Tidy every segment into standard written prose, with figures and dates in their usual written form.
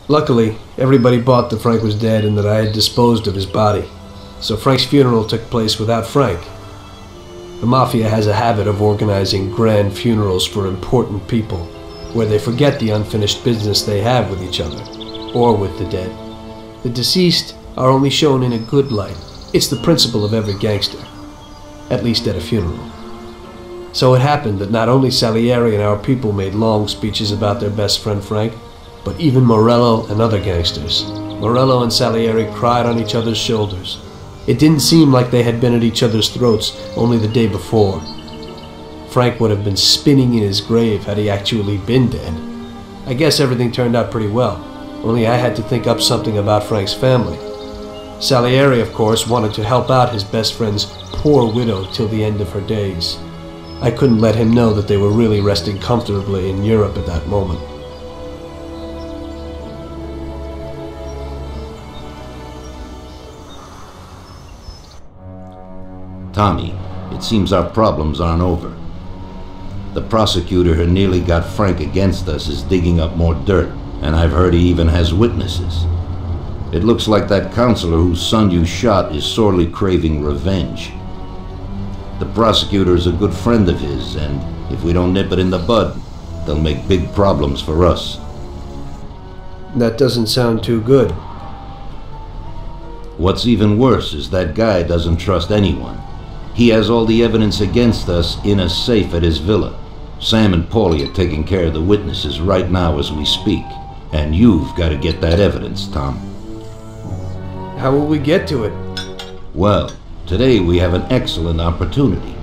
Luckily, everybody bought that Frank was dead and that I had disposed of his body. So Frank's funeral took place without Frank. The Mafia has a habit of organizing grand funerals for important people, where they forget the unfinished business they have with each other, or with the dead. The deceased are only shown in a good light. It's the principle of every gangster, at least at a funeral. So it happened that not only Salieri and our people made long speeches about their best friend Frank, but even Morello and other gangsters. Morello and Salieri cried on each other's shoulders. It didn't seem like they had been at each other's throats only the day before. Frank would have been spinning in his grave had he actually been dead. I guess everything turned out pretty well, only I had to think up something about Frank's family. Salieri, of course, wanted to help out his best friend's poor widow till the end of her days. I couldn't let him know that they were really resting comfortably in Europe at that moment. Tommy, it seems our problems aren't over. The prosecutor who nearly got Frank against us is digging up more dirt, and I've heard he even has witnesses. It looks like that counselor whose son you shot is sorely craving revenge. The prosecutor is a good friend of his, and if we don't nip it in the bud, they'll make big problems for us. That doesn't sound too good. What's even worse is that guy doesn't trust anyone. He has all the evidence against us in a safe at his villa. Sam and Paulie are taking care of the witnesses right now as we speak. And you've got to get that evidence, Tom. How will we get to it? Well, today we have an excellent opportunity.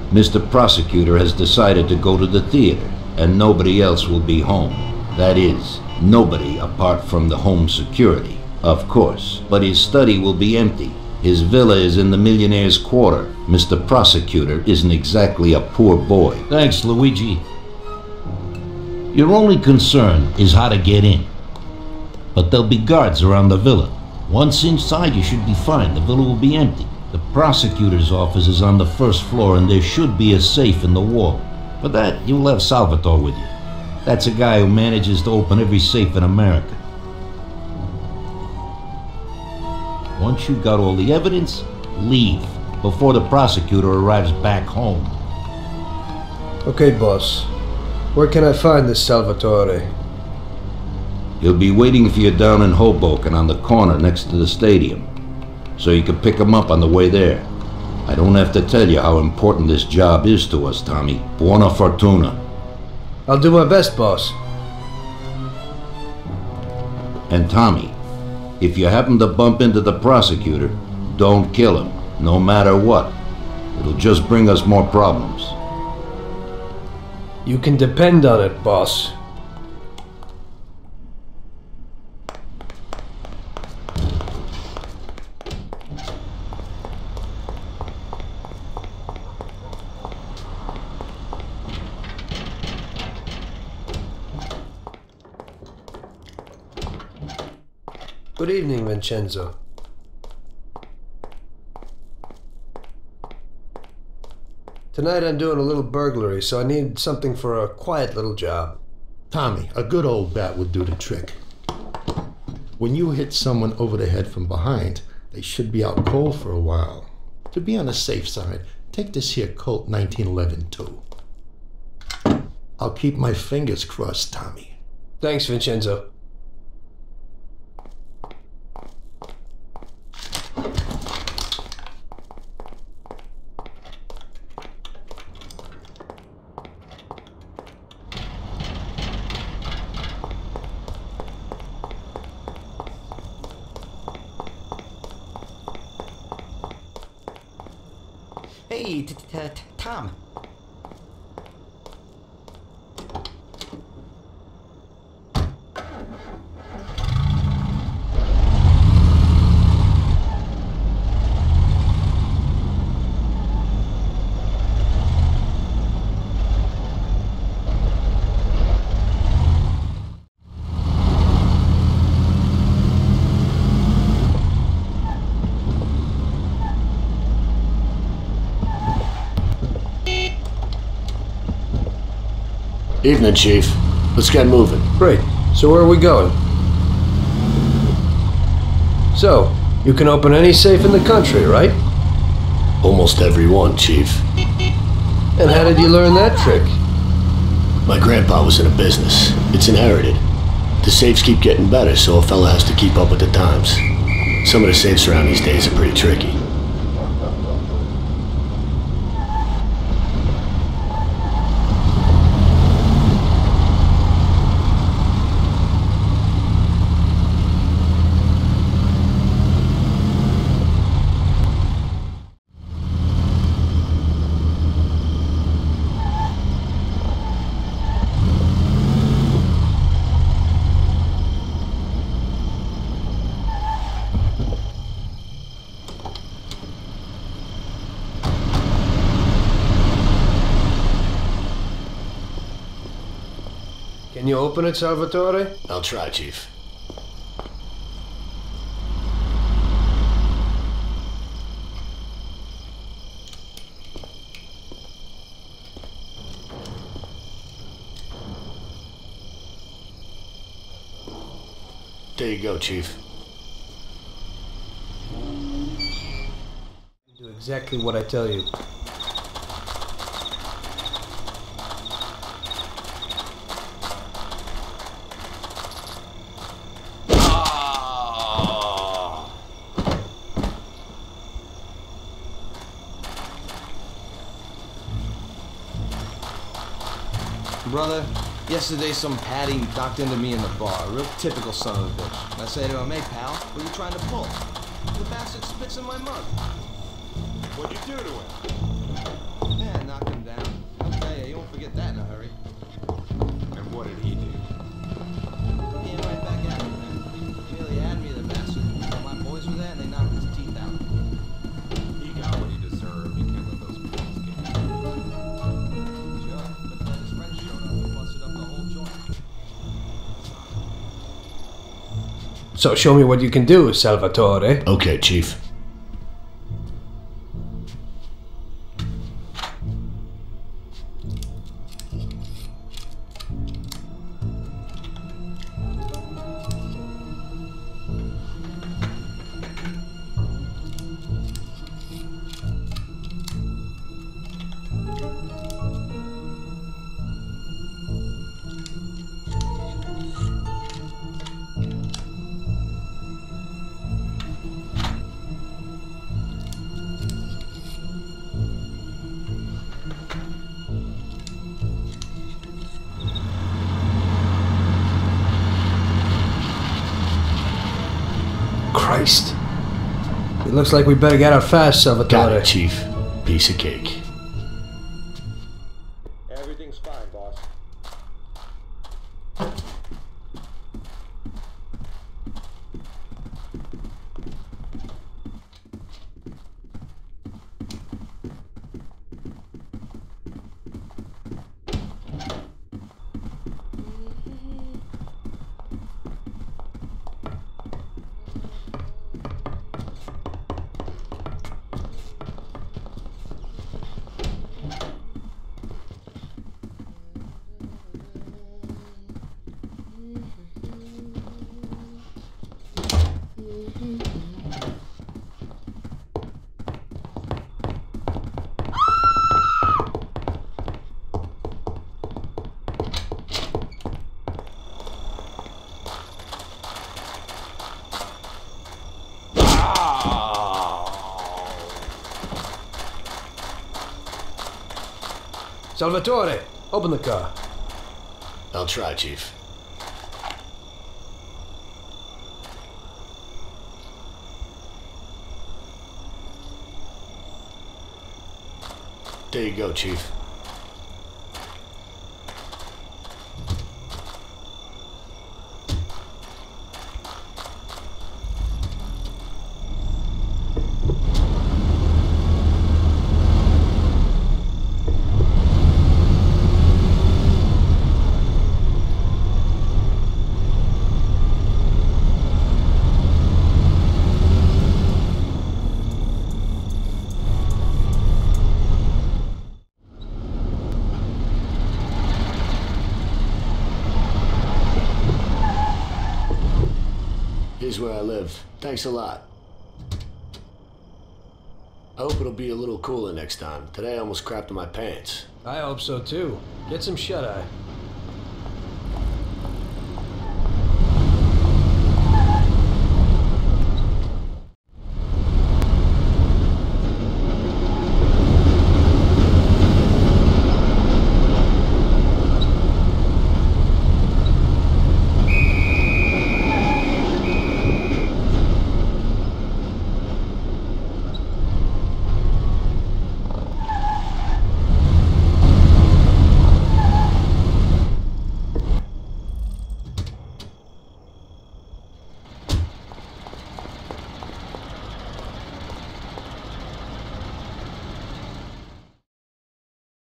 Mr. Prosecutor has decided to go to the theater, and nobody else will be home. That is, nobody apart from the home security, of course. But his study will be empty. His villa is in the millionaire's quarter. Mr. Prosecutor isn't exactly a poor boy. Thanks, Luigi. Your only concern is how to get in. But there'll be guards around the villa. Once inside, you should be fine. The villa will be empty. The prosecutor's office is on the first floor, and there should be a safe in the wall. For that, you'll have Salvatore with you. That's a guy who manages to open every safe in America. Once you've got all the evidence, leave before the prosecutor arrives back home. Okay, boss. Where can I find this Salvatore? He'll be waiting for you down in Hoboken on the corner next to the stadium, so you can pick him up on the way there. I don't have to tell you how important this job is to us, Tommy. Buona fortuna. I'll do my best, boss. And Tommy, if you happen to bump into the prosecutor, don't kill him, no matter what. It'll just bring us more problems. You can depend on it, boss. Good evening, Vincenzo. Tonight I'm doing a little burglary, so I need something for a quiet little job. Tommy, a good old bat would do the trick. When you hit someone over the head from behind, they should be out cold for a while. To be on the safe side, take this here Colt 1911 too. I'll keep my fingers crossed, Tommy. Thanks, Vincenzo. Hey, Tom. Evening, Chief. Let's get moving. Great. So where are we going? So, you can open any safe in the country, right? Almost every one, Chief. And how did you learn that trick? My grandpa was in a business. It's inherited. The safes keep getting better, so a fella has to keep up with the times. Some of the safes around these days are pretty tricky. Can you open it, Salvatore? I'll try, Chief. There you go, Chief. Do exactly what I tell you. Brother, yesterday some Patty knocked into me in the bar. A real typical son of a bitch. And I say to him, hey pal, what are you trying to pull? The bastard spits in my mug. What'd you do to him? Yeah, knocked him down. I'll tell you, you won't forget that in a hurry. And what did he do? He came right back at me, man. He really had me, the bastard. So my boys were there and they knocked his teeth out. He got what he deserved. He can't let those fools get him. Sure, but then his friend showed up and busted up the whole joint. So show me what you can do, Salvatore. Okay, Chief. Christ. It looks like we better get out fast, Salvatore. Got it, Chief. Piece of cake. Everything's fine, boss. Salvatore, open the car. I'll try, Chief. There you go, Chief. Here's where I live. Thanks a lot. I hope it'll be a little cooler next time. Today I almost crapped in my pants. I hope so too. Get some shut-eye.